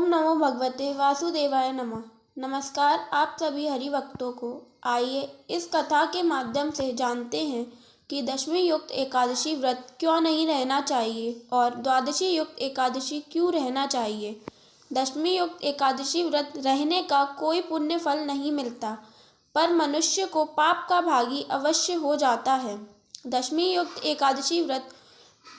ओम नमो भगवते वासुदेवाय नमः। नमस्कार आप सभी हरिभक्तों को। आइए इस कथा के माध्यम से जानते हैं कि दशमी युक्त एकादशी व्रत क्यों नहीं रहना चाहिए और द्वादशी युक्त एकादशी क्यों रहना चाहिए। दशमी युक्त एकादशी व्रत रहने का कोई पुण्य फल नहीं मिलता, पर मनुष्य को पाप का भागी अवश्य हो जाता है। दशमी युक्त एकादशी व्रत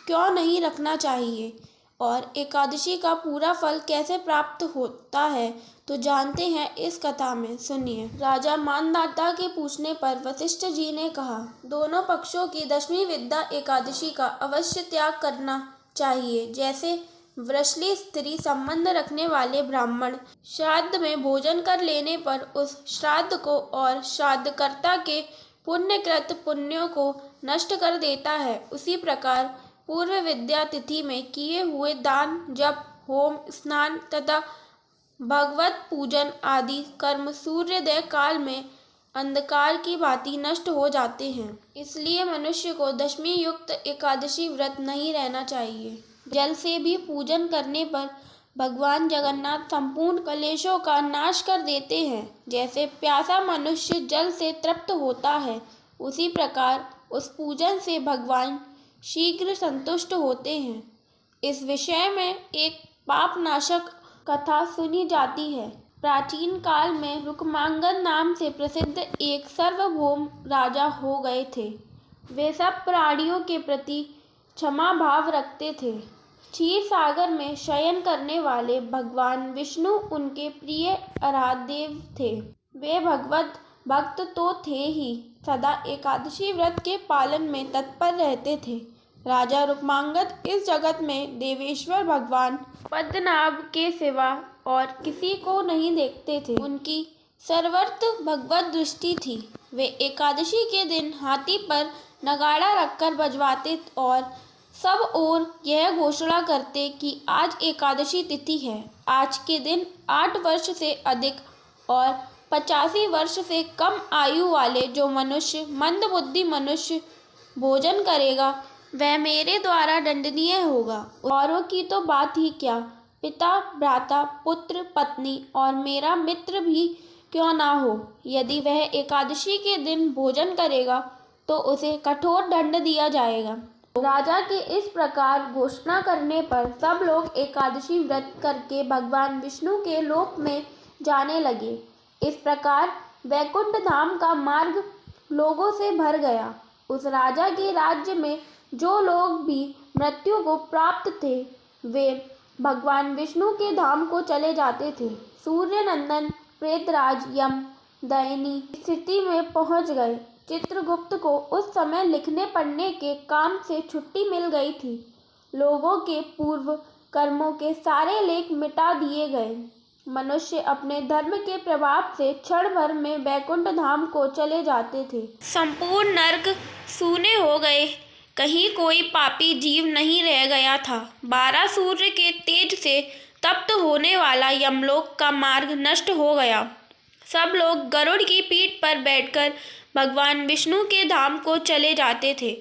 क्यों नहीं रखना चाहिए और एकादशी का पूरा फल कैसे प्राप्त होता है, तो जानते हैं इस कथा में। सुनिए। राजा मानधाता के पूछने पर वशिष्ठ जी ने कहा, दोनों पक्षों की दशमी विद्या एकादशी का अवश्य त्याग करना चाहिए। जैसे वृषली स्त्री संबंध रखने वाले ब्राह्मण श्राद्ध में भोजन कर लेने पर उस श्राद्ध को और श्राद्धकर्ता के पुण्यकृत पुण्यों को नष्ट कर देता है, उसी प्रकार पूर्व विद्या तिथि में किए हुए दान, जप, होम, स्नान तथा भगवत पूजन आदि कर्म सूर्योदय काल में अंधकार की भांति नष्ट हो जाते हैं। इसलिए मनुष्य को दशमी युक्त एकादशी व्रत नहीं रहना चाहिए। जल से भी पूजन करने पर भगवान जगन्नाथ संपूर्ण कलेशों का नाश कर देते हैं। जैसे प्यासा मनुष्य जल से तृप्त होता है, उसी प्रकार उस पूजन से भगवान शीघ्र संतुष्ट होते हैं। इस विषय में एक पापनाशक कथा सुनी जाती है। प्राचीन काल में रुक्मांगद नाम से प्रसिद्ध एक सार्वभौम राजा हो गए थे। वे सब प्राणियों के प्रति क्षमा भाव रखते थे। क्षीर सागर में शयन करने वाले भगवान विष्णु उनके प्रिय आराध्य देव थे। वे भगवत भक्त तो थे ही, सदा एकादशी व्रत के पालन में तत्पर रहते थे। राजा रुक्मांगद इस जगत में देवेश्वर भगवान पद्मनाभ के सिवा और किसी को नहीं देखते थे। उनकी सर्वत्र भगवत दृष्टि थी। वे एकादशी के दिन हाथी पर नगाड़ा रखकर बजवाते और सब ओर यह घोषणा करते कि आज एकादशी तिथि है। आज के दिन 8 वर्ष से अधिक और 85 वर्ष से कम आयु वाले जो मनुष्य मंदबुद्धि मनुष्य भोजन करेगा, वह मेरे द्वारा दंडनीय होगा। औरों की तो बात ही क्या, पिता, भ्राता, पुत्र, पत्नी और मेरा मित्र भी क्यों ना हो, यदि वह एकादशी के दिन भोजन करेगा तो उसे कठोर दंड दिया जाएगा। राजा के इस प्रकार घोषणा करने पर सब लोग एकादशी व्रत करके भगवान विष्णु के लोक में जाने लगे। इस प्रकार वैकुंठ धाम का मार्ग लोगों से भर गया। उस राजा के राज्य में जो लोग भी मृत्यु को प्राप्त थे, वे भगवान विष्णु के धाम को चले जाते थे। सूर्य नंदन प्रेतराज यम दयनीय स्थिति में पहुंच गए। चित्रगुप्त को उस समय लिखने पढ़ने के काम से छुट्टी मिल गई थी। लोगों के पूर्व कर्मों के सारे लेख मिटा दिए गए। मनुष्य अपने धर्म के प्रभाव से क्षण भर में वैकुंठ धाम को चले जाते थे। संपूर्ण नरक सूने हो गए, कहीं कोई पापी जीव नहीं रह गया था। 12 सूर्य के तेज से तप्त होने वाला यमलोक का मार्ग नष्ट हो गया। सब लोग गरुड़ की पीठ पर बैठकर भगवान विष्णु के धाम को चले जाते थे।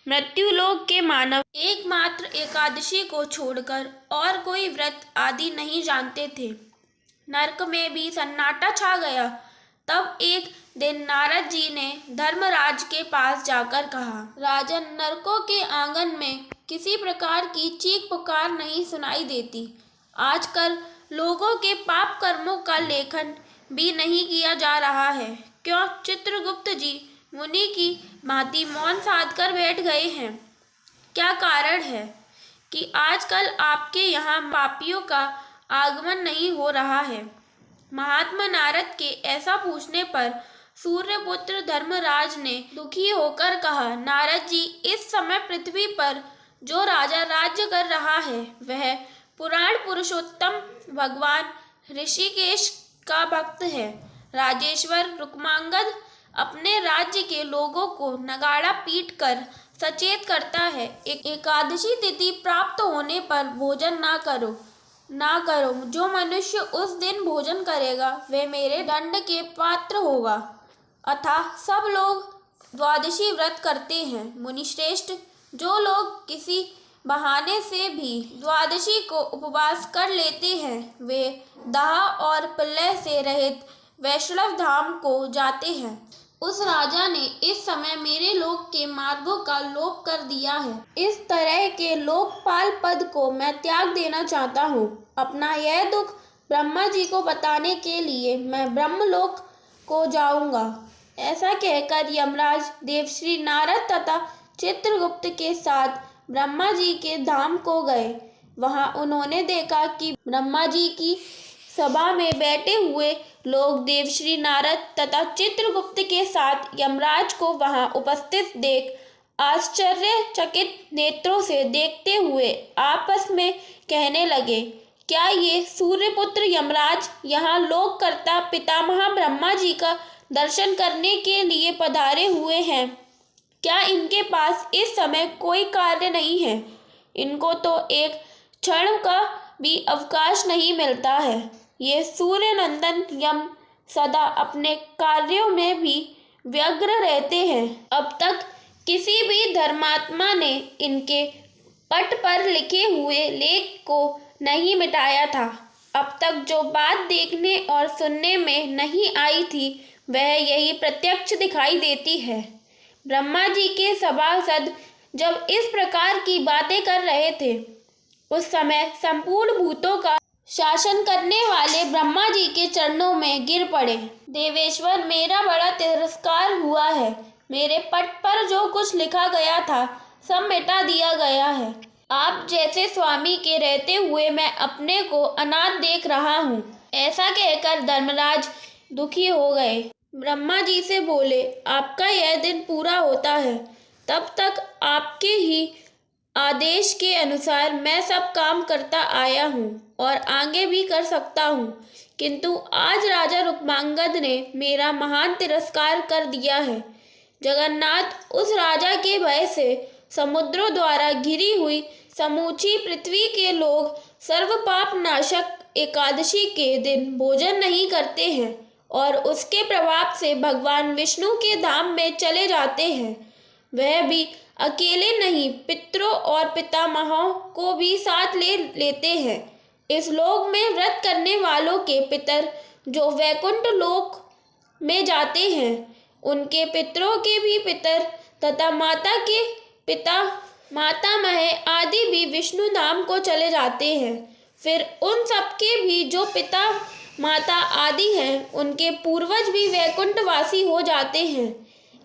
मृत्युलोक के मानव एकमात्र एकादशी को छोड़कर और कोई व्रत आदि नहीं जानते थे। नरक में भी सन्नाटा छा गया। तब एक दिन नारद जी ने धर्मराज के पास जाकर कहा, राजन, नरकों के आंगन में किसी प्रकार की चीख पुकार नहीं सुनाई देती। आजकल लोगों के पाप कर्मों का लेखन भी नहीं किया जा रहा है। क्यों चित्रगुप्त जी मुनि की भांति मौन साध कर बैठ गए हैं? क्या कारण है कि आजकल आपके यहाँ पापियों का आगमन नहीं हो रहा है? महात्मा नारद के ऐसा पूछने पर सूर्यपुत्र धर्मराज ने दुखी होकर कहा, नारद जी, इस समय पृथ्वी पर जो राजा राज्य कर रहा है वह पुराण पुरुषोत्तम भगवान ऋषिकेश का भक्त है। राजेश्वर रुक्मांगद अपने राज्य के लोगों को नगाड़ा पीट कर सचेत करता है, एकादशी तिथि प्राप्त होने पर भोजन ना करो। जो मनुष्य उस दिन भोजन करेगा वह मेरे दंड के पात्र होगा। अतः सब लोग द्वादशी व्रत करते हैं। मुनिश्रेष्ठ, जो लोग किसी बहाने से भी द्वादशी को उपवास कर लेते हैं। वे दाह और प्रलय से रहित वैष्णव धाम को जाते हैं। उस राजा ने इस समय मेरे लोक के मार्गों का लोप कर दिया है। इस तरह के लोकपाल पद को मैं त्याग देना चाहता हूँ। अपना यह दुख ब्रह्मा जी को बताने के लिए मैं ब्रह्मलोक को जाऊंगा। ऐसा कहकर यमराज देवश्री नारद तथा चित्रगुप्त के साथ ब्रह्मा जी के धाम को गए। वहां उन्होंने देखा कि ब्रह्मा जी की सभा में बैठे हुए लोग देवश्री नारद तथा चित्रगुप्त के साथ यमराज को वहां उपस्थित देख आश्चर्यचकित नेत्रों से देखते हुए आपस में कहने लगे, क्या ये सूर्यपुत्र यमराज यहाँ लोककर्ता पितामह ब्रह्मा जी का दर्शन करने के लिए पधारे हुए हैं? क्या इनके पास इस समय कोई कार्य नहीं है? इनको तो एक क्षण का भी अवकाश नहीं मिलता है। ये सूर्य नंदन यम सदा अपने कार्यों में भी व्यग्र रहते हैं। अब तक किसी भी धर्मात्मा ने इनके पट पर लिखे हुए लेख को नहीं मिटाया था। अब तक जो बात देखने और सुनने में नहीं आई थी वह यही प्रत्यक्ष दिखाई देती है। ब्रह्मा जी के सभासद जब इस प्रकार की बातें कर रहे थे उस समय संपूर्ण भूतों का शासन करने वाले ब्रह्मा जी के चरणों में गिर पड़े। देवेश्वर, मेरा बड़ा तिरस्कार हुआ है। मेरे पट पर जो कुछ लिखा गया था सब मिटा दिया गया है। आप जैसे स्वामी के रहते हुए मैं अपने को अनाथ देख रहा हूँ। ऐसा कहकर धर्मराज दुखी हो गए। ब्रह्मा जी से बोले, आपका यह दिन पूरा होता है तब तक आपके ही आदेश के अनुसार मैं सब काम करता आया हूँ और आगे भी कर सकता हूँ, किंतु आज राजा रुक्मांगद ने मेरा महान तिरस्कार कर दिया है। जगन्नाथ, उस राजा के भय से समुद्रों द्वारा घिरी हुई समूची पृथ्वी के लोग सर्वपाप नाशक एकादशी के दिन भोजन नहीं करते हैं और उसके प्रभाव से भगवान विष्णु के धाम में चले जाते हैं। वह भी अकेले नहीं, पितरों और पितामहों को भी साथ ले लेते हैं। इस लोक में व्रत करने वालों के पितर जो वैकुंठ लोक में जाते हैं उनके पितरों के भी पितर तथा माता के पिता मातामह आदि भी विष्णु धाम को चले जाते हैं। फिर उन सबके भी जो पिता माता आदि हैं उनके पूर्वज भी वैकुंठवासी हो जाते हैं।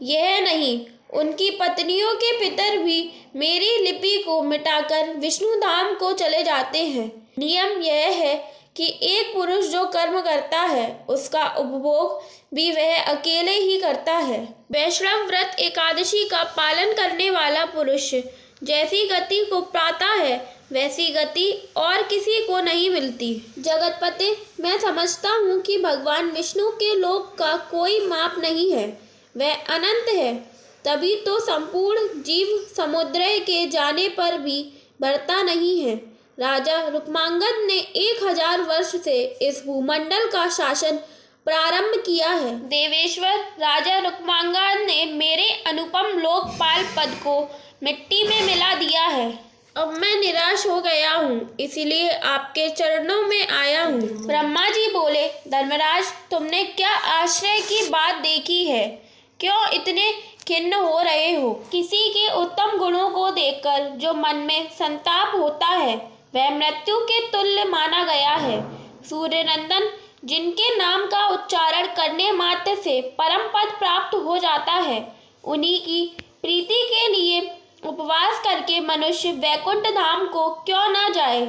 यह नहीं, उनकी पत्नियों के पितर भी मेरी लिपि को मिटाकर विष्णु धाम को चले जाते हैं। नियम यह है कि एक पुरुष जो कर्म करता है उसका उपभोग भी वह अकेले ही करता है। वैष्णव व्रत एकादशी का पालन करने वाला पुरुष जैसी गति को पाता है वैसी गति और किसी को नहीं मिलती। जगतपते, मैं समझता हूँ कि भगवान विष्णु के लोक का कोई माप नहीं है, वह अनंत है। तभी तो संपूर्ण जीव समुद्र के जाने पर भी बढ़ता नहीं है। राजा रुक्मांगद ने 1000 वर्ष से इस भूमंडल का शासन प्रारंभ किया है। देवेश्वर, राजा रुक्मांगद ने मेरे अनुपम लोकपाल पद को मिट्टी में मिला दिया है। अब मैं निराश हो गया हूँ, इसीलिए आपके चरणों में आया हूँ। ब्रह्मा जी बोले, धर्मराज, तुमने क्या आश्चर्य की बात देखी है? क्यों इतने खिन्न हो रहे हो? किसी के उत्तम गुणों को देखकर जो मन में संताप होता है वह मृत्यु के तुल्य माना गया है। सूर्य नंदन, जिनके नाम का उच्चारण करने मात्र से परम पद प्राप्त हो जाता है, उन्हीं की प्रीति के लिए उपवास करके मनुष्य वैकुंठ धाम को क्यों न जाए।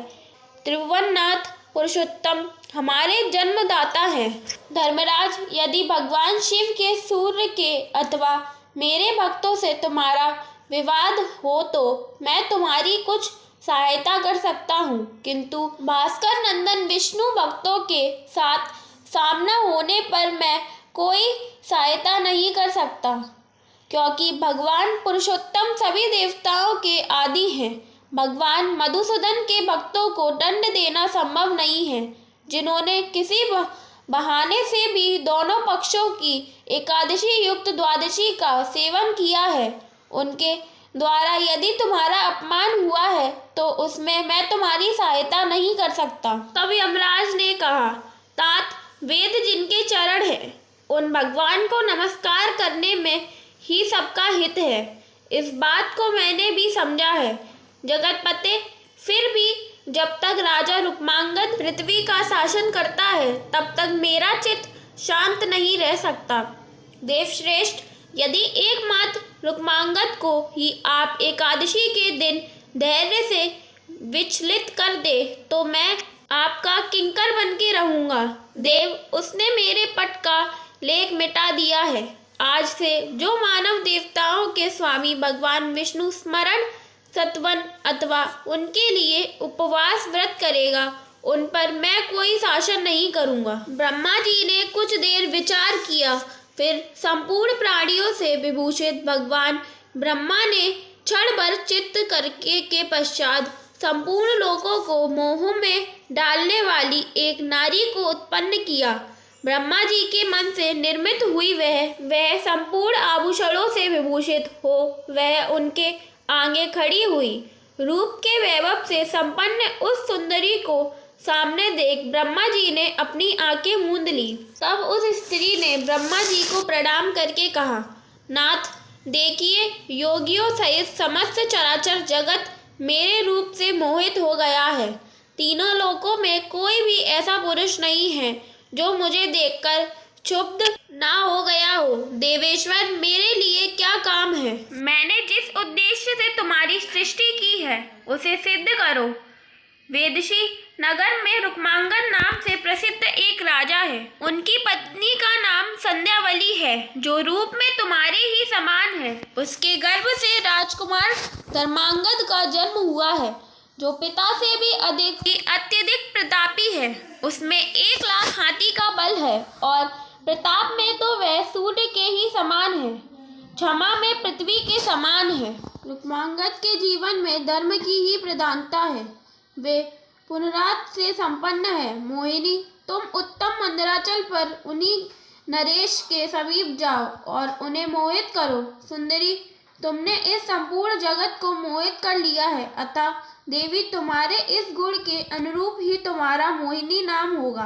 त्रिभुवननाथ पुरुषोत्तम हमारे जन्मदाता हैं। धर्मराज, यदि भगवान शिव के, सूर्य के अथवा मेरे भक्तों से तुम्हारा विवाद हो तो मैं तुम्हारी कुछ सहायता कर सकता हूँ, किंतु भास्कर नंदन विष्णु भक्तों के साथ सामना होने पर मैं कोई सहायता नहीं कर सकता, क्योंकि भगवान पुरुषोत्तम सभी देवताओं के आदि हैं। भगवान मधुसूदन के भक्तों को दंड देना संभव नहीं है। जिन्होंने किसी बहाने से भी दोनों पक्षों की एकादशी युक्त द्वादशी का सेवन किया है, उनके द्वारा यदि तुम्हारा अपमान हुआ है तो उसमें मैं तुम्हारी सहायता नहीं कर सकता। तब यमराज ने कहा, तात, वेद जिनके चरण है, उन भगवान को नमस्कार करने में ही सबका हित है। इस बात को मैंने भी समझा है जगतपते। फिर भी जब तक राजा रुक्मांगद पृथ्वी का शासन करता है तब तक मेरा चित्त शांत नहीं रह सकता। देवश्रेष्ठ, यदि एकमात्र रुक्मांगद को ही आप एकादशी के दिन धैर्य से विचलित कर दे तो मैं आपका किंकर बन के रहूंगा। देव, उसने मेरे पट का लेख मिटा दिया है। आज से जो मानव देवताओं के स्वामी भगवान विष्णु स्मरण सत्वन अथवा उनके लिए उपवास व्रत करेगा, उन पर मैं कोई शासन नहीं करूंगा। ब्रह्मा जी ने कुछ देर विचार किया, फिर संपूर्ण प्राणियों से विभूषित भगवान ब्रह्मा ने क्षण भर चित्त करके के पश्चात संपूर्ण लोकों को मोह में डालने वाली एक नारी को उत्पन्न किया। ब्रह्मा जी के मन से निर्मित हुई वह संपूर्ण आभूषणों से विभूषित हो वह उनके आगे खड़ी हुई। रूप के वैभव से संपन्न उस सुंदरी को सामने देख ब्रह्मा जी ने अपनी आंखें मूंद ली। तब उस स्त्री ने ब्रह्मा जी को प्रणाम करके कहा, नाथ, देखिए, योगियों सहित समस्त चराचर जगत मेरे रूप से मोहित हो गया है। तीनों लोकों में कोई भी ऐसा पुरुष नहीं है जो मुझे देखकर क्षुब्ध ना हो गया हो। देवेश्वर, मेरे लिए क्या काम है? मैंने जिस उद्देश्य से तुम्हारी सृष्टि की है उसे सिद्ध करो। वेदशी नगर में रुक्मांगद नाम से प्रसिद्ध एक राजा है। उनकी पत्नी का नाम संध्यावली है, जो रूप में तुम्हारे ही समान है। उसके गर्भ से राजकुमार धर्मांगद का जन्म हुआ है, जो पिता से भी अत्यधिक प्रतापी है। उसमें 1,00,000 हाथी का बल है और प्रताप में तो वह सूर्य के ही समान है, क्षमा में पृथ्वी के समान है। रुक्मांगद के जीवन में धर्म की ही प्रधानता है। वे पुनरात से संपन्न है। मोहिनी, तुम उत्तम मंदराचल पर उन्हीं नरेश के समीप जाओ और उन्हें मोहित करो। सुंदरी, तुमने इस संपूर्ण जगत को मोहित कर लिया है, अतः देवी, तुम्हारे इस गुण के अनुरूप ही तुम्हारा मोहिनी नाम होगा।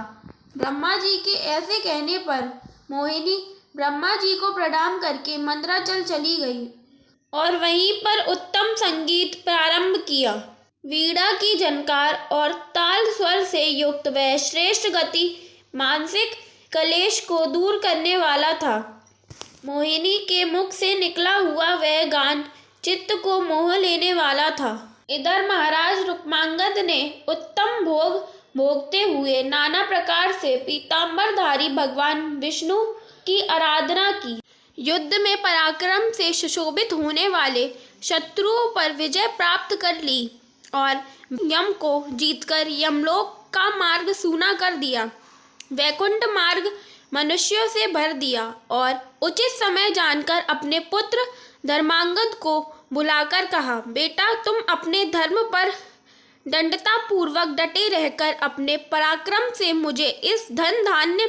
ब्रह्मा जी के ऐसे कहने पर मोहिनी ब्रह्मा जी को प्रणाम करके मंदराचल चली गई और वहीं पर उत्तम संगीत प्रारंभ किया। वीणा की झनकार और ताल स्वर से युक्त वह श्रेष्ठ गति मानसिक कलेश को दूर करने वाला था। मोहिनी के मुख से निकला हुआ वह गान चित्त को मोह लेने वाला था। इधर महाराज रुक्मांगद ने उत्तम भोग भोगते हुए नाना प्रकार से पीतांबरधारी भगवान विष्णु की आराधना की। युद्ध में पराक्रम से सुशोभित होने वाले शत्रुओं पर विजय प्राप्त कर ली और यम को जीतकर यमलोक का मार्ग सूना कर दिया। वैकुंठ मार्ग मनुष्यों से भर दिया और उचित समय जानकर अपने पुत्र धर्मांगद को बुलाकर कहा, बेटा, तुम अपने धर्म पर दृढ़ता पूर्वक डटे रहकर अपने पराक्रम से मुझे इस धन धान्य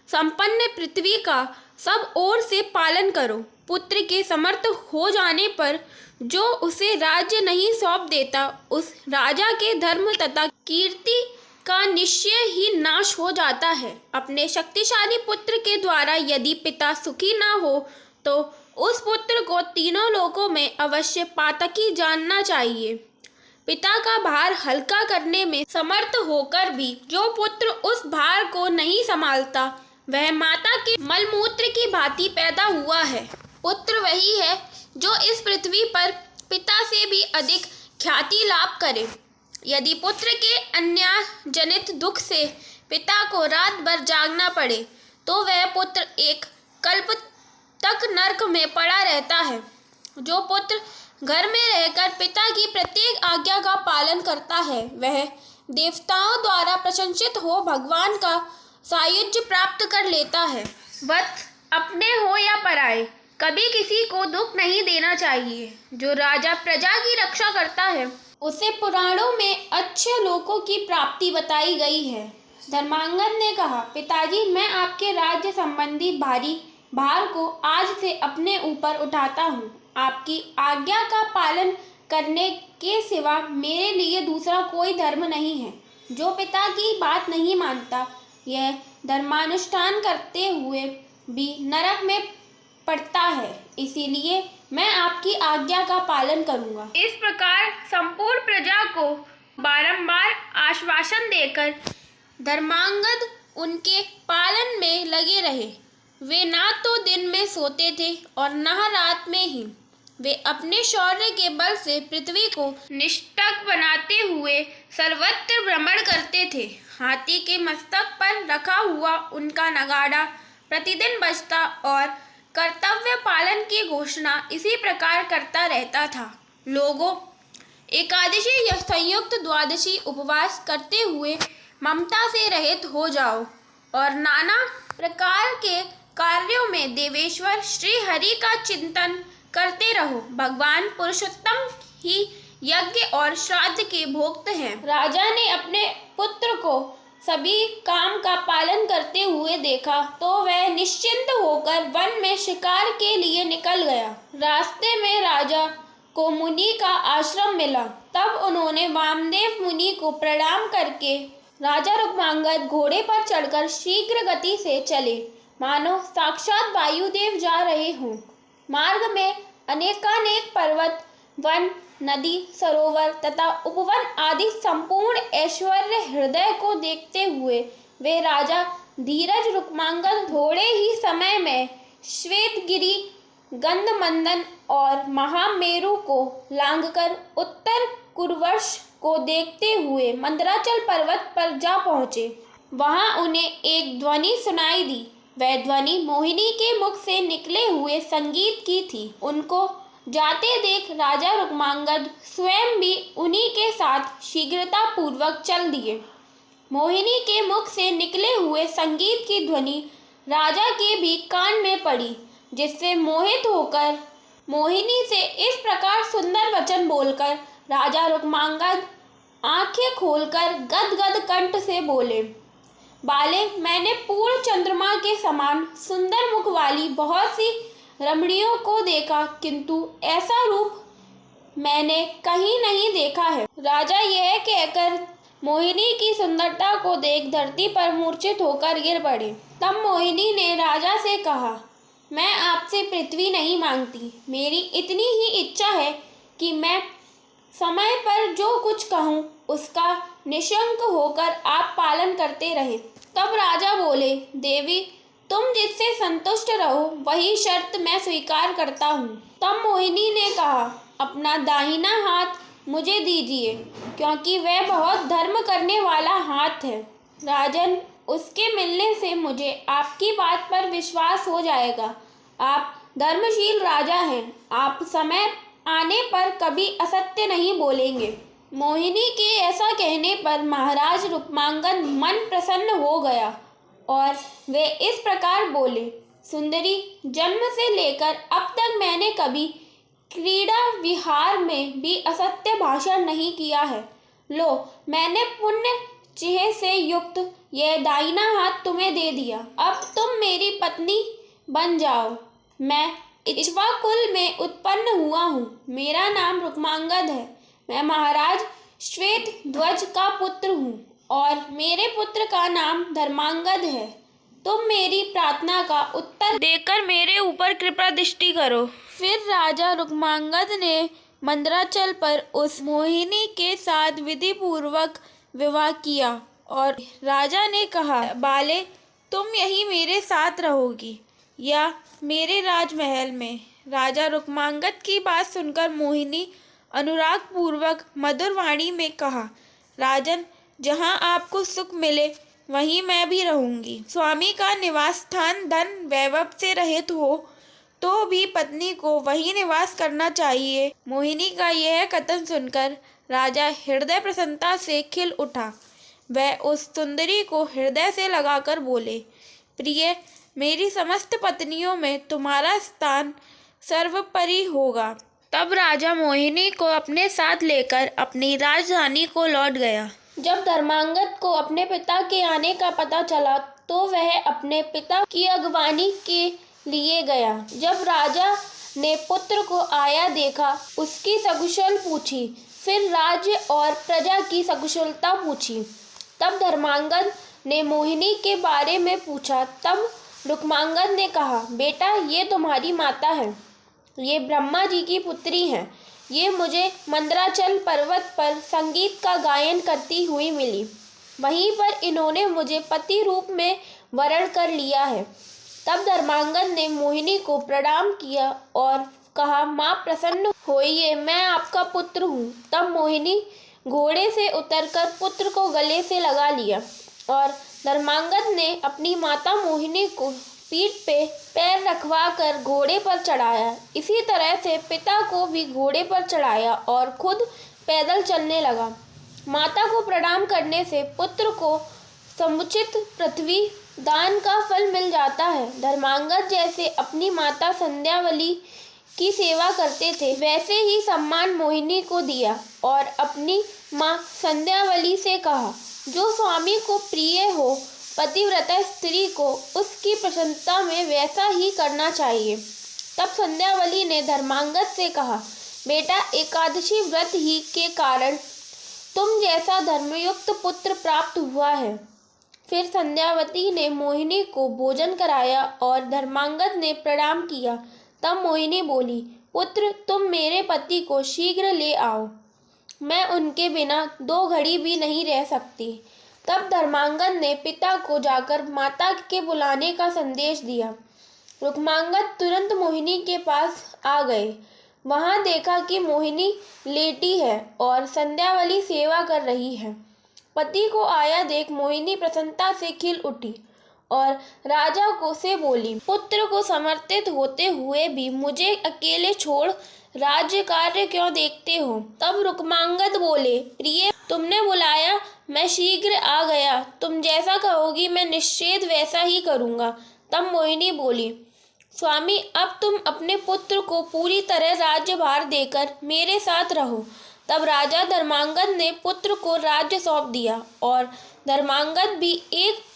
संपन्न पृथ्वी का सब ओर से पालन करो। पुत्र के समर्थ हो जाने पर जो उसे राज्य नहीं सौंप देता, उस राजा के धर्म तथा कीर्ति का निश्चय ही नाश हो जाता है। अपने शक्तिशाली पुत्र के द्वारा यदि पिता सुखी ना हो तो उस पुत्र को तीनों लोकों में अवश्य पातकी जानना चाहिए। पिता का भार हल्का करने में समर्थ होकर भी जो पुत्र उस भार को नहीं संभालता, वह माता के मलमूत्र की भांति पैदा हुआ है। पुत्र वही है जो इस पृथ्वी पर पिता से भी अधिक ख्याति लाभ करे। यदि पुत्र के अन्याय जनित दुख से पिता को रात भर जागना पड़े तो वह पुत्र एक कल्प तक नरक में पड़ा रहता है। जो पुत्र घर में रहकर पिता की प्रत्येक आज्ञा का पालन करता है, वह देवताओं द्वारा प्रशंसित हो भगवान का सायुज्य प्राप्त कर लेता है। वत्स, अपने हो या पराए, कभी किसी को दुख नहीं देना चाहिए। जो राजा प्रजा की रक्षा करता है उसे पुराणों में अच्छे लोकों की प्राप्ति बताई गई है। धर्मांगद ने कहा, पिताजी, मैं आपके राज्य संबंधी भारी भार को आज से अपने ऊपर उठाता हूँ। आपकी आज्ञा का पालन करने के सिवा मेरे लिए दूसरा कोई धर्म नहीं है। जो पिता की बात नहीं मानता, यह धर्मानुष्ठान करते हुए भी नरक में पड़ता है। इसीलिए मैं आपकी आज्ञा का पालन करूंगा। इस प्रकार संपूर्ण प्रजा को बारंबार आश्वासन देकर धर्मांगद उनके पालन में लगे रहे। वे ना तो दिन में सोते थे और न रात में ही। वे अपने शौर्य के बल से पृथ्वी को निष्ठक बनाते हुए सर्वत्र भ्रमण करते थे। हाथी के मस्तक पर रखा हुआ उनका नगाड़ा प्रतिदिन बजता और कर्तव्य पालन की घोषणा इसी प्रकार करता रहता था। लोगों, एकादशी या संयुक्त द्वादशी उपवास करते हुए ममता से रहित हो जाओ और नाना प्रकार के कार्यों में देवेश्वर श्री हरि का चिंतन करते रहो। भगवान पुरुषोत्तम ही यज्ञ और श्राद्ध के भोक्त हैं। राजा ने अपने पुत्र को सभी काम का पालन करते हुए देखा तो वह निश्चिंत होकर वन में शिकार के लिए निकल गया। रास्ते में राजा को मुनि का आश्रम मिला। तब उन्होंने वामदेव मुनि को प्रणाम करके राजा रुक्मांगद घोड़े पर चढ़कर शीघ्र गति से चले, मानो साक्षात वायुदेव जा रहे हों। मार्ग में अनेकानेक पर्वत, वन, नदी, सरोवर तथा उपवन आदि संपूर्ण ऐश्वर्य हृदय को देखते हुए वे राजा धीरज रुक्मांगद थोड़े ही समय में श्वेतगिरि, गंधमंदन और महामेरु को लांघकर उत्तर कुरुवर्ष को देखते हुए मंदराचल पर्वत पर जा पहुँचे। वहां उन्हें एक ध्वनि सुनाई दी। वह ध्वनि मोहिनी के मुख से निकले हुए संगीत की थी। उनको जाते देख राजा रुक्मांगद स्वयं भी उन्हीं के साथ शीघ्रता पूर्वक चल दिए। मोहिनी के मुख से निकले हुए संगीत की ध्वनि राजा के भी कान में पड़ी, जिससे मोहित होकर मोहिनी से इस प्रकार सुंदर वचन बोलकर राजा रुक्मांगद आंखें खोलकर गदगद कंठ से बोले, बाले, मैंने पूर्ण चंद्रमा के समान सुंदर मुख वाली बहुत सी रमणियों को देखा, किंतु ऐसा रूप मैंने कहीं नहीं देखा है। राजा यह कहकर मोहिनी की सुंदरता को देख धरती पर मूर्छित होकर गिर पड़े। तब मोहिनी ने राजा से कहा, मैं आपसे पृथ्वी नहीं मांगती। मेरी इतनी ही इच्छा है कि मैं समय पर जो कुछ कहूँ उसका निशंक होकर आप पालन करते रहे। तब राजा बोले, देवी, तुम जिससे संतुष्ट रहो वही शर्त मैं स्वीकार करता हूँ। तब मोहिनी ने कहा, अपना दाहिना हाथ मुझे दीजिए, क्योंकि वह बहुत धर्म करने वाला हाथ है। राजन, उसके मिलने से मुझे आपकी बात पर विश्वास हो जाएगा। आप धर्मशील राजा हैं। आप समय आने पर कभी असत्य नहीं बोलेंगे। मोहिनी के ऐसा कहने पर महाराज रुक्मांगद मन प्रसन्न हो गया और वे इस प्रकार बोले, सुंदरी, जन्म से लेकर अब तक मैंने कभी क्रीड़ा विहार में भी असत्य भाषण नहीं किया है। लो, मैंने पुण्य चिह्न से युक्त यह दाहिना हाथ तुम्हें दे दिया। अब तुम मेरी पत्नी बन जाओ। मैं इक्ष्वाकुल में उत्पन्न हुआ हूँ। मेरा नाम रुक्मांगद है। मैं महाराज श्वेत ध्वज का पुत्र हूँ और मेरे पुत्र का नाम धर्मांगद है। तुम मेरी प्रार्थना का उत्तर देकर मेरे ऊपर कृपा दृष्टि करो। फिर राजा रुक्मांगद ने मंदराचल पर उस मोहिनी के साथ विधि पूर्वक विवाह किया और राजा ने कहा, बाले, तुम यहीं मेरे साथ रहोगी या मेरे राजमहल में। राजा रुक्मांगद की बात सुनकर मोहिनी अनुराग पूर्वक मधुर वाणी में कहा, राजन, जहाँ आपको सुख मिले वहीं मैं भी रहूंगी। स्वामी का निवास स्थान धन वैभव से रहित हो तो भी पत्नी को वही निवास करना चाहिए। मोहिनी का यह कथन सुनकर राजा हृदय प्रसन्नता से खिल उठा। वह उस सुंदरी को हृदय से लगाकर बोले, प्रिय, मेरी समस्त पत्नियों में तुम्हारा स्थान सर्वोपरि होगा। तब राजा मोहिनी को अपने साथ लेकर अपनी राजधानी को लौट गया। जब धर्मांगद को अपने पिता के आने का पता चला तो वह अपने पिता की अगवानी के लिए गया। जब राजा ने पुत्र को आया देखा, उसकी सकुशल पूछी, फिर राज्य और प्रजा की सकुशलता पूछी। तब धर्मांगद ने मोहिनी के बारे में पूछा। तब रुक्मांगद ने कहा, बेटा, ये तुम्हारी माता है, ये ब्रह्मा जी की पुत्री हैं। ये मुझे मंदराचल पर्वत पर संगीत का गायन करती हुई मिली। वहीं पर इन्होंने मुझे पति रूप में वरण कर लिया है। तब धर्मांगद ने मोहिनी को प्रणाम किया और कहा, माँ प्रसन्न होइए, मैं आपका पुत्र हूँ। तब मोहिनी घोड़े से उतरकर पुत्र को गले से लगा लिया और धर्मांगद ने अपनी माता मोहिनी को पीठ पे पैर रखवा कर घोड़े पर चढ़ाया। इसी तरह से पिता को भी घोड़े पर चढ़ाया और खुद पैदल चलने लगा। माता को प्रणाम करने से पुत्र को समुचित पृथ्वी दान का फल मिल जाता है। धर्मांगद जैसे अपनी माता संध्यावली की सेवा करते थे, वैसे ही सम्मान मोहिनी को दिया और अपनी माँ संध्यावली से कहा, जो स्वामी को प्रिय हो, पतिव्रता स्त्री को उसकी प्रसन्नता में वैसा ही करना चाहिए। तब संध्यावली ने धर्मांगद से कहा, बेटा, एकादशी व्रत ही के कारण तुम जैसा धर्मयुक्त पुत्र प्राप्त हुआ है। फिर संध्यावती ने मोहिनी को भोजन कराया और धर्मांगद ने प्रणाम किया। तब मोहिनी बोली, पुत्र, तुम मेरे पति को शीघ्र ले आओ, मैं उनके बिना 2 घड़ी भी नहीं रह सकती। तब धर्मांगद ने पिता को जाकर माता के बुलाने का संदेश दिया। रुक्मांगद तुरंत मोहिनी के पास आ गए। वहां देखा कि मोहिनी लेटी है और संध्यावली सेवा कर रही है। पति को आया देख मोहिनी प्रसन्नता से खिल उठी और राजा को से बोली, पुत्र को समर्पित होते हुए भी मुझे अकेले छोड़ राज्य कार्य क्यों देखते हो? तब रुक्मांगद बोले, प्रिय, तुमने बुलाया, मैं शीघ्र आ गया। तुम जैसा कहोगी मैं निश्चय वैसा ही करूँगा। तब मोहिनी बोली, स्वामी, अब तुम अपने पुत्र को पूरी तरह राज्यभार देकर मेरे साथ रहो। तब राजा धर्मांगद ने पुत्र को राज्य सौंप दिया और धर्मांगद भी एक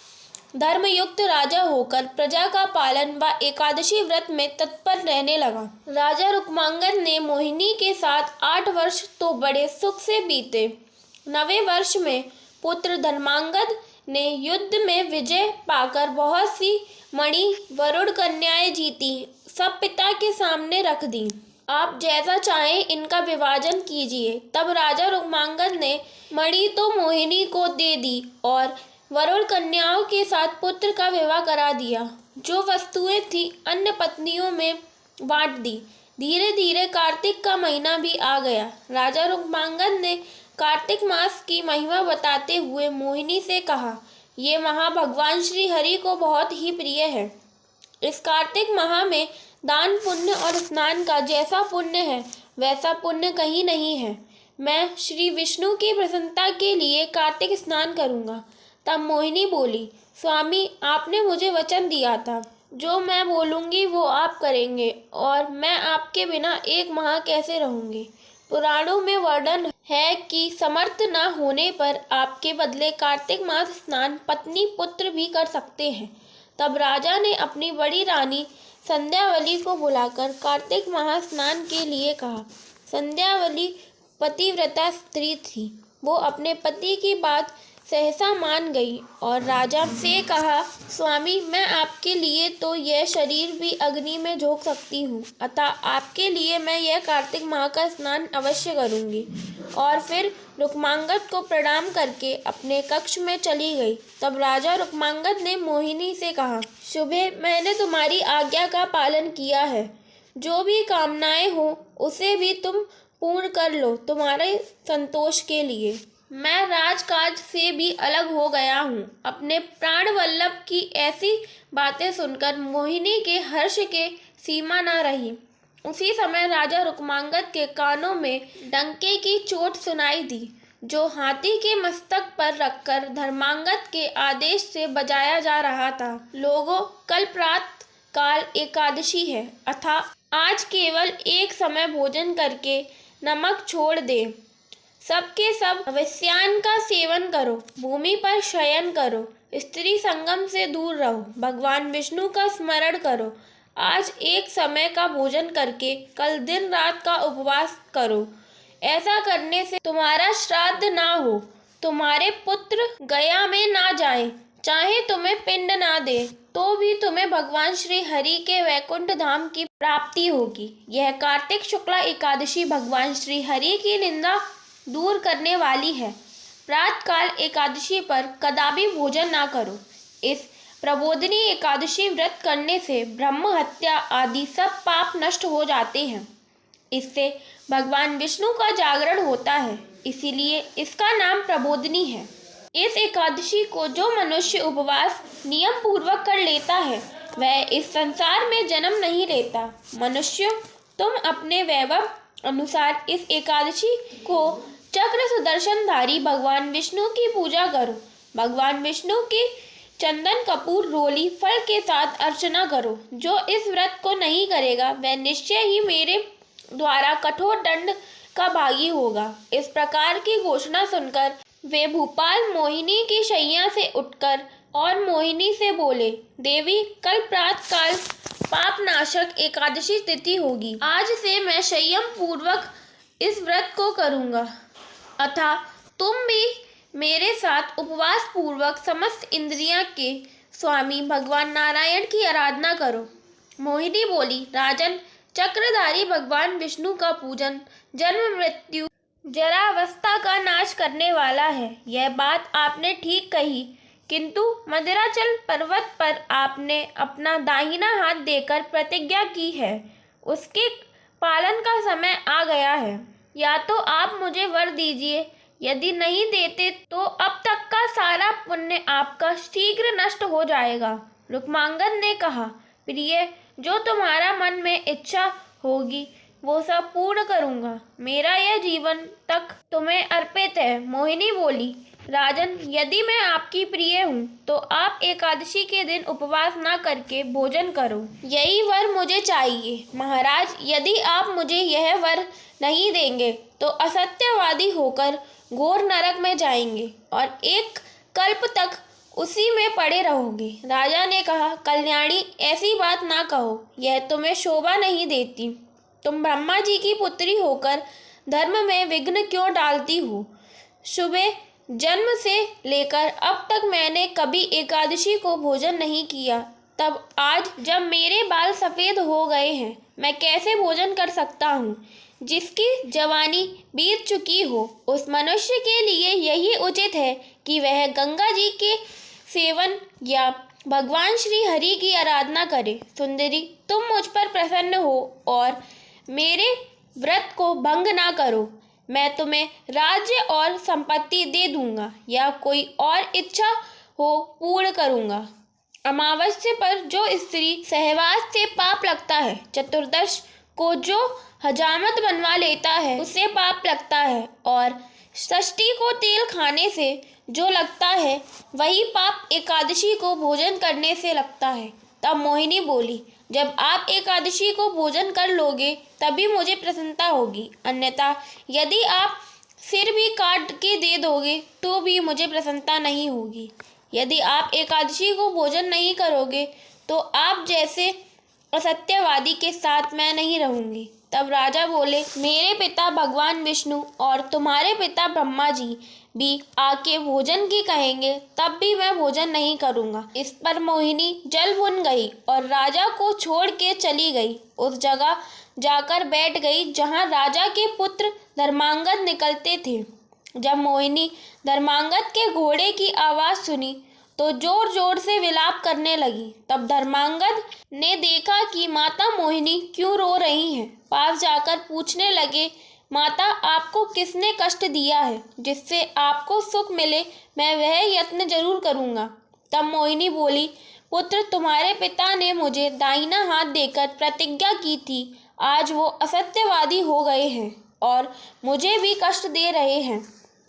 धर्मयुक्त राजा होकर प्रजा का पालन व एकादशी व्रत में तत्पर रहने लगा। राजा रुक्मांगद ने मोहिनी के साथ 8 वर्ष तो बड़े सुख से बीते। 9वें वर्ष में पुत्र धर्मांगद ने युद्ध में विजय पाकर बहुत सी मणि वरुण कन्याएं जीती, सब पिता के सामने रख दी। आप जैसा चाहें इनका विभाजन कीजिए। तब राजा रुक्मांगद ने मणि तो मोहिनी को दे दी और वरुण कन्याओं के साथ पुत्र का विवाह करा दिया। जो वस्तुएं थी अन्य पत्नियों में बांट दी। धीरे धीरे कार्तिक का महीना भी आ गया। राजा रुक्मांगद ने कार्तिक मास की महिमा बताते हुए मोहिनी से कहा, ये माह भगवान श्री हरि को बहुत ही प्रिय है। इस कार्तिक माह में दान पुण्य और स्नान का जैसा पुण्य है वैसा पुण्य कहीं नहीं है। मैं श्री विष्णु की प्रसन्नता के लिए कार्तिक स्नान करूँगा। तब मोहिनी बोली, स्वामी, आपने मुझे वचन दिया था, जो मैं बोलूँगी वो आप करेंगे और मैं आपके बिना 1 माह कैसे रहूँगी। पुराणों में वर्णन है कि समर्थ न होने पर आपके बदले कार्तिक मास स्नान पत्नी पुत्र भी कर सकते हैं। तब राजा ने अपनी बड़ी रानी संध्यावली को बुलाकर कार्तिक माह स्नान के लिए कहा। संध्यावली पतिव्रता स्त्री थी। वो अपने पति की बात सहसा मान गई और राजा से कहा, स्वामी, मैं आपके लिए तो यह शरीर भी अग्नि में झोंक सकती हूँ, अतः आपके लिए मैं यह कार्तिक माह का स्नान अवश्य करूँगी। और फिर रुक्मांगद को प्रणाम करके अपने कक्ष में चली गई। तब राजा रुक्मांगद ने मोहिनी से कहा, शुभे, मैंने तुम्हारी आज्ञा का पालन किया है। जो भी कामनाएं हो उसे भी तुम पूर्ण कर लो, तुम्हारे संतोष के लिए। मैं राजकाज से भी अलग हो गया हूँ। अपने प्राण वल्लभ की ऐसी बातें सुनकर मोहिनी के हर्ष के सीमा न रही। उसी समय राजा रुक्मांगद के कानों में डंके की चोट सुनाई दी, जो हाथी के मस्तक पर रखकर धर्मांगद के आदेश से बजाया जा रहा था। लोगों, कल प्रातः काल एकादशी है, अतः आज केवल एक समय भोजन करके नमक छोड़ दे। सबके सब अवस्यान का सेवन करो, भूमि पर शयन करो, स्त्री संगम से दूर रहो, भगवान विष्णु का स्मरण करो, आज एक समय का भोजन करके कल दिन रात का उपवास करो। ऐसा करने से तुम्हारा श्राद्ध ना हो, तुम्हारे पुत्र गया में ना जाएं, चाहे तुम्हें पिंड ना दे तो भी तुम्हें भगवान श्री हरि के वैकुंठ धाम की प्राप्ति होगी। यह कार्तिक शुक्ला एकादशी भगवान श्री हरि की निंदा दूर करने वाली है। प्रातःकाल एकादशी पर कदापि भोजन ना करो। इस प्रबोधिनी एकादशी व्रत करने से ब्रह्म हत्या आदि सब पाप नष्ट हो जाते हैं। इससे भगवान विष्णु का जागरण होता है, इसीलिए इसका नाम प्रबोधिनी है। इस एकादशी को जो मनुष्य उपवास नियम पूर्वक कर लेता है वह इस संसार में जन्म नहीं लेता। मनुष्य, तुम अपने वैभव अनुसार इस एकादशी को चक्र सुदर्शनधारी भगवान विष्णु की पूजा करो। भगवान विष्णु की चंदन कपूर रोली फल के साथ अर्चना करो। जो इस व्रत को नहीं करेगा वह निश्चय ही मेरे द्वारा कठोर दंड का भागी होगा। इस प्रकार की घोषणा सुनकर वे भूपाल मोहिनी की शैया से उठकर और मोहिनी से बोले, देवी, कल प्रातःकाल पापनाशक एकादशी तिथि होगी। आज से मैं संयम पूर्वक इस व्रत को करूँगा। अतः तुम भी मेरे साथ उपवास पूर्वक समस्त इंद्रियां के स्वामी भगवान नारायण की आराधना करो। मोहिनी बोली, राजन, चक्रधारी भगवान विष्णु का पूजन जन्म मृत्यु जरावस्था का नाश करने वाला है। यह बात आपने ठीक कही, किंतु मदिराचल पर्वत पर आपने अपना दाहिना हाथ देकर प्रतिज्ञा की है, उसके पालन का समय आ गया है। या तो आप मुझे वर दीजिए, यदि नहीं देते तो अब तक का सारा पुण्य आपका शीघ्र नष्ट हो जाएगा। रुक्मांगद ने कहा, प्रिय, जो तुम्हारा मन में इच्छा होगी वो सब पूर्ण करूँगा। मेरा यह जीवन तक तुम्हें अर्पित है। मोहिनी बोली, राजन, यदि मैं आपकी प्रिय हूँ तो आप एकादशी के दिन उपवास न करके भोजन करो। यही वर मुझे चाहिए। महाराज, यदि आप मुझे यह वर नहीं देंगे तो असत्यवादी होकर घोर नरक में जाएंगे और एक कल्प तक उसी में पड़े रहोगे। राजा ने कहा, कल्याणी, ऐसी बात ना कहो, यह तुम्हें शोभा नहीं देती। तुम ब्रह्मा जी की पुत्री होकर धर्म में विघ्न क्यों डालती हो? सुबह जन्म से लेकर अब तक मैंने कभी एकादशी को भोजन नहीं किया, तब आज जब मेरे बाल सफ़ेद हो गए हैं मैं कैसे भोजन कर सकता हूँ? जिसकी जवानी बीत चुकी हो उस मनुष्य के लिए यही उचित है कि वह गंगा जी के सेवन या भगवान श्री हरि की आराधना करे। सुंदरी, तुम मुझ पर प्रसन्न हो और मेरे व्रत को भंग ना करो। मैं तुम्हें राज्य और संपत्ति दे दूंगा या कोई और इच्छा हो पूर्ण करूंगा। अमावस्या पर जो स्त्री सहवास से पाप लगता है, चतुर्दश को जो हजामत बनवा लेता है उसे पाप लगता है, और षष्ठी को तेल खाने से जो लगता है वही पाप एकादशी को भोजन करने से लगता है। तब मोहिनी बोली, जब आप एकादशी को भोजन कर लोगे तभी मुझे प्रसन्नता होगी, अन्यथा यदि आप सिर भी काट के दे दोगे तो भी मुझे प्रसन्नता नहीं होगी। यदि आप एकादशी को भोजन नहीं करोगे तो आप जैसे असत्यवादी के साथ मैं नहीं रहूँगी। तब राजा बोले, मेरे पिता भगवान विष्णु और तुम्हारे पिता ब्रह्मा जी भी आके भोजन की कहेंगे तब भी मैं भोजन नहीं करूँगा। इस पर मोहिनी जल भुन गई और राजा को छोड़ के चली गई। उस जगह जाकर बैठ गई जहाँ राजा के पुत्र धर्मांगद निकलते थे। जब मोहिनी धर्मांगद के घोड़े की आवाज़ सुनी तो जोर जोर से विलाप करने लगी। तब धर्मांगद ने देखा कि माता मोहिनी क्यों रो रही हैं। पास जाकर पूछने लगे, माता, आपको किसने कष्ट दिया है? जिससे आपको सुख मिले मैं वह यत्न जरूर करूँगा। तब मोहिनी बोली, पुत्र, तुम्हारे पिता ने मुझे दाहिना हाथ देकर प्रतिज्ञा की थी, आज वो असत्यवादी हो गए हैं और मुझे भी कष्ट दे रहे हैं।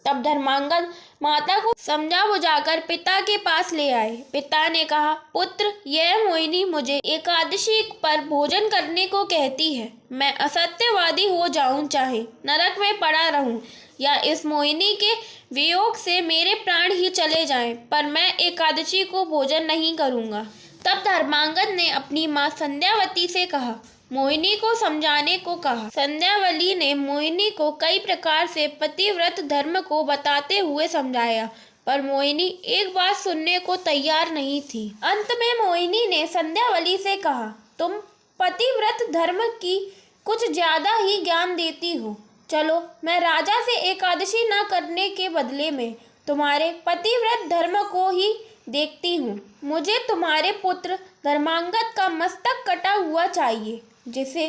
तब धर्मांगद माता को समझा बुझाकर पिता के पास ले आए। पिता ने कहा, पुत्र, यह मोहिनी मुझे एकादशी पर भोजन करने को कहती है। मैं असत्यवादी हो जाऊं, चाहे नरक में पड़ा रहूं, या इस मोहिनी के वियोग से मेरे प्राण ही चले जाएं, पर मैं एकादशी को भोजन नहीं करूंगा। तब धर्मांगद ने अपनी माँ संध्यावती से कहा, मोहिनी को समझाने को कहा। संध्यावली ने मोहिनी को कई प्रकार से पतिव्रत धर्म को बताते हुए समझाया, पर मोहिनी एक बात सुनने को तैयार नहीं थी। अंत में मोहिनी ने संध्यावली से कहा, तुम पतिव्रत धर्म की कुछ ज्यादा ही ज्ञान देती हो। चलो, मैं राजा से एकादशी न करने के बदले में तुम्हारे पतिव्रत धर्म को ही देखती हूँ। मुझे तुम्हारे पुत्र धर्मांगद का मस्तक कटा हुआ चाहिए, जिसे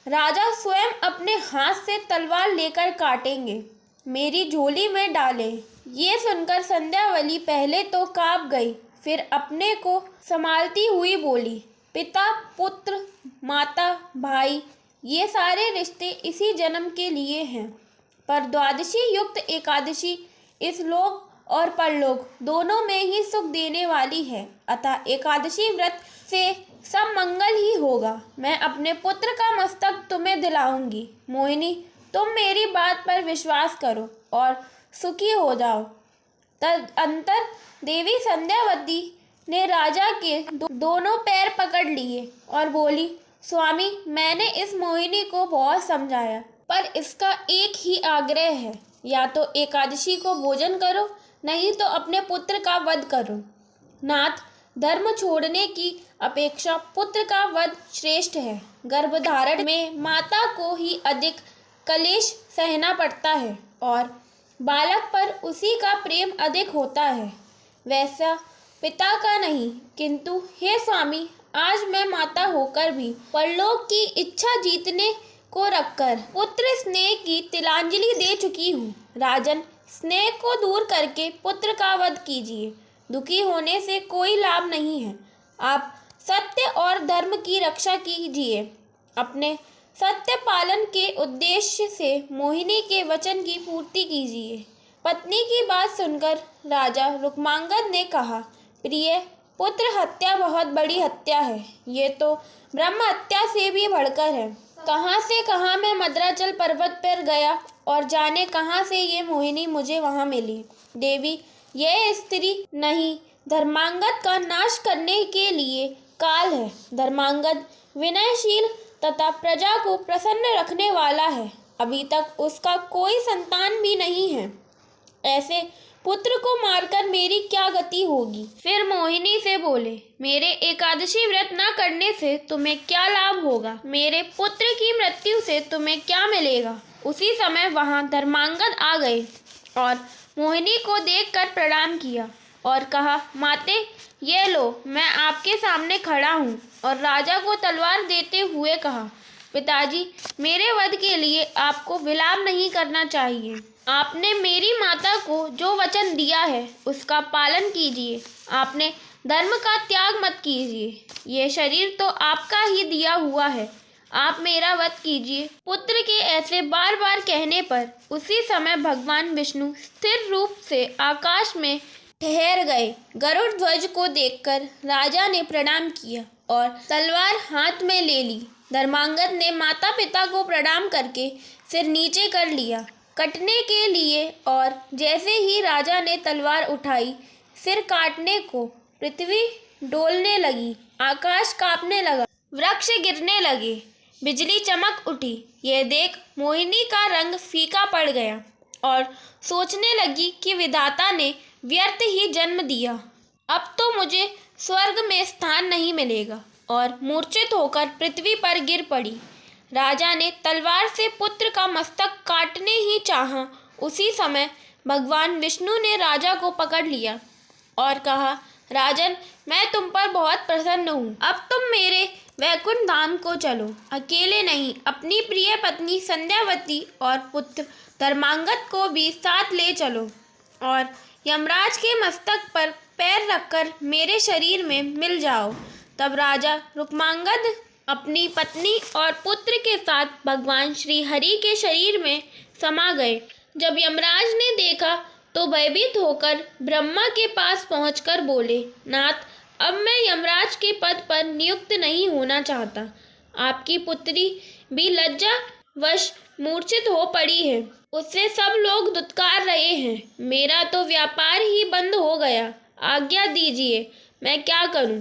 राजा स्वयं अपने हाथ से तलवार लेकर काटेंगे, मेरी झोली में डालें। ये सुनकर संध्यावली पहले तो कांप गई, फिर अपने को संभालती हुई बोली, पिता, पुत्र, माता, भाई, ये सारे रिश्ते इसी जन्म के लिए हैं, पर द्वादशी युक्त एकादशी इस लोक और परलोक दोनों में ही सुख देने वाली है। अतः एकादशी व्रत से सब मंगल ही होगा। मैं अपने पुत्र का मस्तक तुम्हें दिलाऊंगी। मोहिनी, तुम मेरी बात पर विश्वास करो और सुखी हो जाओ। तदंतर देवी संध्यावती ने राजा के दोनों पैर पकड़ लिए और बोली, स्वामी, मैंने इस मोहिनी को बहुत समझाया, पर इसका एक ही आग्रह है, या तो एकादशी को भोजन करो, नहीं तो अपने पुत्र का वध करो। नाथ, धर्म छोड़ने की अपेक्षा पुत्र का वध श्रेष्ठ है। गर्भधारण में माता को ही अधिक क्लेश सहना पड़ता है और बालक पर उसी का प्रेम अधिक होता है, वैसा पिता का नहीं। किंतु हे स्वामी, आज मैं माता होकर भी परलोक की इच्छा जीतने को रखकर पुत्र स्नेह की तिलांजलि दे चुकी हूँ। राजन, स्नेह को दूर करके पुत्र का वध कीजिए। दुखी होने से कोई लाभ नहीं है। आप सत्य और धर्म की रक्षा कीजिए। अपने सत्य पालन के उद्देश्य से मोहिनी के वचन की पूर्ति कीजिए। पत्नी की बात सुनकर राजा रुक्मांगद ने कहा, प्रिय, पुत्र हत्या बहुत बड़ी हत्या है। ये तो ब्रह्म हत्या से भी बढ़कर है। कहाँ से कहाँ मैं मद्राचल पर्वत पर गया और जाने कहाँ से ये मोहिनी मुझे वहाँ मिली। देवी, यह स्त्री नहीं, धर्मांगद का नाश करने के लिए काल है। धर्मांगद विनयशील तथा प्रजा को प्रसन्न रखने वाला है। अभी तक उसका कोई संतान भी नहीं है। ऐसे पुत्र को मारकर मेरी क्या गति होगी। फिर मोहिनी से बोले, मेरे एकादशी व्रत न करने से तुम्हें क्या लाभ होगा, मेरे पुत्र की मृत्यु से तुम्हें क्या मिलेगा। उसी समय वहां धर्मांगद आ गए और मोहिनी को देखकर प्रणाम किया और कहा, माते, ये लो, मैं आपके सामने खड़ा हूँ। और राजा को तलवार देते हुए कहा, पिताजी, मेरे वध के लिए आपको विलाप नहीं करना चाहिए। आपने मेरी माता को जो वचन दिया है उसका पालन कीजिए। आपने धर्म का त्याग मत कीजिए। ये शरीर तो आपका ही दिया हुआ है। आप मेरा वध कीजिए। पुत्र के ऐसे बार बार कहने पर उसी समय भगवान विष्णु स्थिर रूप से आकाश में ठहर गए। गरुड़ ध्वज को देखकर राजा ने प्रणाम किया और तलवार हाथ में ले ली। धर्मांगद ने माता पिता को प्रणाम करके सिर नीचे कर लिया कटने के लिए, और जैसे ही राजा ने तलवार उठाई, सिर काटने को पृथ्वी डोलने लगी, आकाश कांपने लगा, वृक्ष गिरने लगे, बिजली चमक उठी। यह देख मोहिनी का रंग फीका पड़ गया और सोचने लगी कि विधाता ने व्यर्थ ही जन्म दिया। अब तो मुझे स्वर्ग में स्थान नहीं मिलेगा, और मूर्छित होकर पृथ्वी पर गिर पड़ी। राजा ने तलवार से पुत्र का मस्तक काटने ही चाहा। उसी समय भगवान विष्णु ने राजा को पकड़ लिया और कहा, राजन, मैं तुम पर बहुत प्रसन्न हूँ। अब तुम मेरे वैकुंठ धाम को चलो। अकेले नहीं, अपनी प्रिय पत्नी संध्यावती और पुत्र धर्मांगद को भी साथ ले चलो, और यमराज के मस्तक पर पैर रखकर मेरे शरीर में मिल जाओ। तब राजा रुक्मांगद अपनी पत्नी और पुत्र के साथ भगवान श्री हरि के शरीर में समा गए। जब यमराज ने देखा तो भयभीत होकर ब्रह्मा के पास पहुंचकर बोले, नाथ, अब मैं यमराज के पद पर नियुक्त नहीं होना चाहता। आपकी पुत्री भी लज्जावश मूर्छित हो पड़ी है। उससे सब लोग दुत्कार रहे हैं। मेरा तो व्यापार ही बंद हो गया। आज्ञा दीजिए, मैं क्या करूं।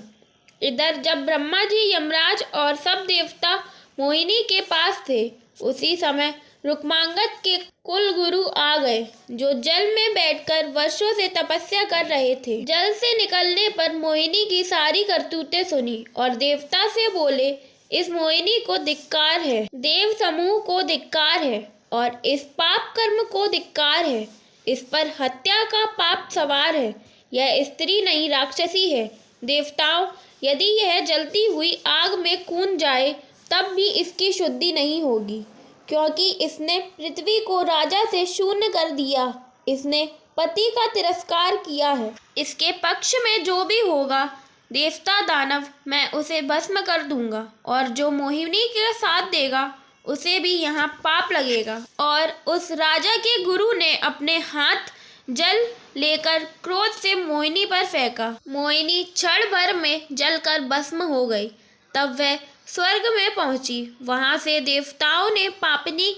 इधर जब ब्रह्मा जी, यमराज और सब देवता मोहिनी के पास थे, उसी समय रुक्मांगद के कुल गुरु आ गए, जो जल में बैठकर वर्षों से तपस्या कर रहे थे। जल से निकलने पर मोहिनी की सारी करतूतें सुनी और देवता से बोले, इस मोहिनी को धिक्कार है, देव समूह को धिक्कार है और इस पाप कर्म को धिक्कार है। इस पर हत्या का पाप सवार है। यह स्त्री नहीं, राक्षसी है। देवताओं, यदि यह जलती हुई आग में कूद जाए तब भी इसकी शुद्धि नहीं होगी, क्योंकि इसने पृथ्वी को राजा से शून्य कर दिया। इसने पति का तिरस्कार किया है। इसके पक्ष में जो भी होगा, देवता दानव, मैं उसे भस्म कर दूंगा, और जो मोहिनी के साथ देगा उसे भी यहाँ पाप लगेगा। और उस राजा के गुरु ने अपने हाथ जल लेकर क्रोध से मोहिनी पर फेंका। मोहिनी क्षण भर में जलकर भस्म हो गई। तब वह स्वर्ग में पहुंची। वहां से देवताओं ने पापिनी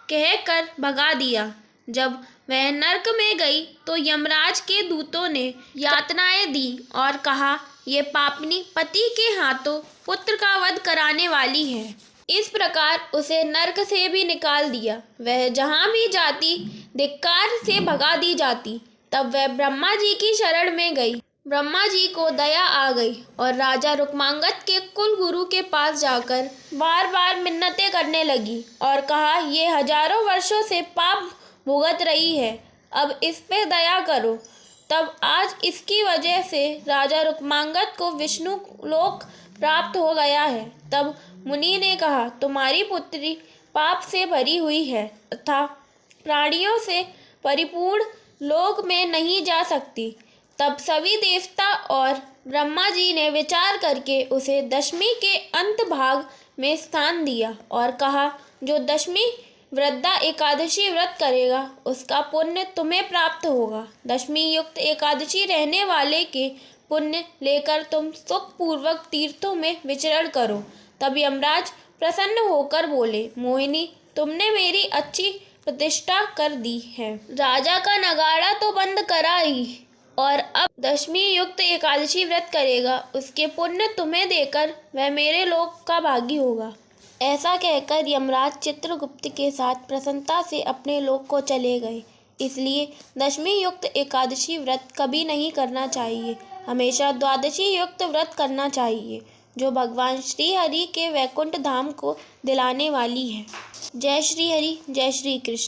कहकर भगा दिया। जब वह नरक में गई तो यमराज के दूतों ने यातनाएं दी और कहा, ये पापिनी पति के हाथों पुत्र का वध कराने वाली है। इस प्रकार उसे नरक से भी निकाल दिया। वह जहाँ भी जाती धिक्कार से भगा दी जाती। तब वह ब्रह्मा जी की शरण में गई। ब्रह्मा जी को दया आ गई और राजा रुक्मांगद के कुल गुरु के पास जाकर बार बार मिन्नतें करने लगी और कहा, ये हजारों वर्षों से पाप भुगत रही है, अब इस पे दया करो। तब आज इसकी वजह से राजा रुक्मांगद को विष्णु लोक प्राप्त हो गया है। तब मुनि ने कहा, तुम्हारी पुत्री पाप से भरी हुई है तथा प्राणियों से परिपूर्ण लोक में नहीं जा सकती। तब सभी देवता और ब्रह्मा जी ने विचार करके उसे दशमी के अंत भाग में स्थान दिया और कहा, जो दशमी वृद्धा एकादशी व्रत करेगा उसका पुण्य तुम्हें प्राप्त होगा। दशमी युक्त एकादशी रहने वाले के पुण्य लेकर तुम सुख पूर्वक तीर्थों में विचरण करो। तब यमराज प्रसन्न होकर बोले, मोहिनी, तुमने मेरी अच्छी प्रतिष्ठा कर दी है। राजा का नगाड़ा तो बंद करा ही, और अब दशमी युक्त एकादशी व्रत करेगा, उसके पुण्य तुम्हें देकर वह मेरे लोक का भागी होगा। ऐसा कहकर यमराज चित्रगुप्त के साथ प्रसन्नता से अपने लोक को चले गए। इसलिए दशमी युक्त एकादशी व्रत कभी नहीं करना चाहिए, हमेशा द्वादशी युक्त व्रत करना चाहिए, जो भगवान श्री हरि के वैकुंठ धाम को दिलाने वाली है। जय श्री हरि, जय श्री कृष्ण।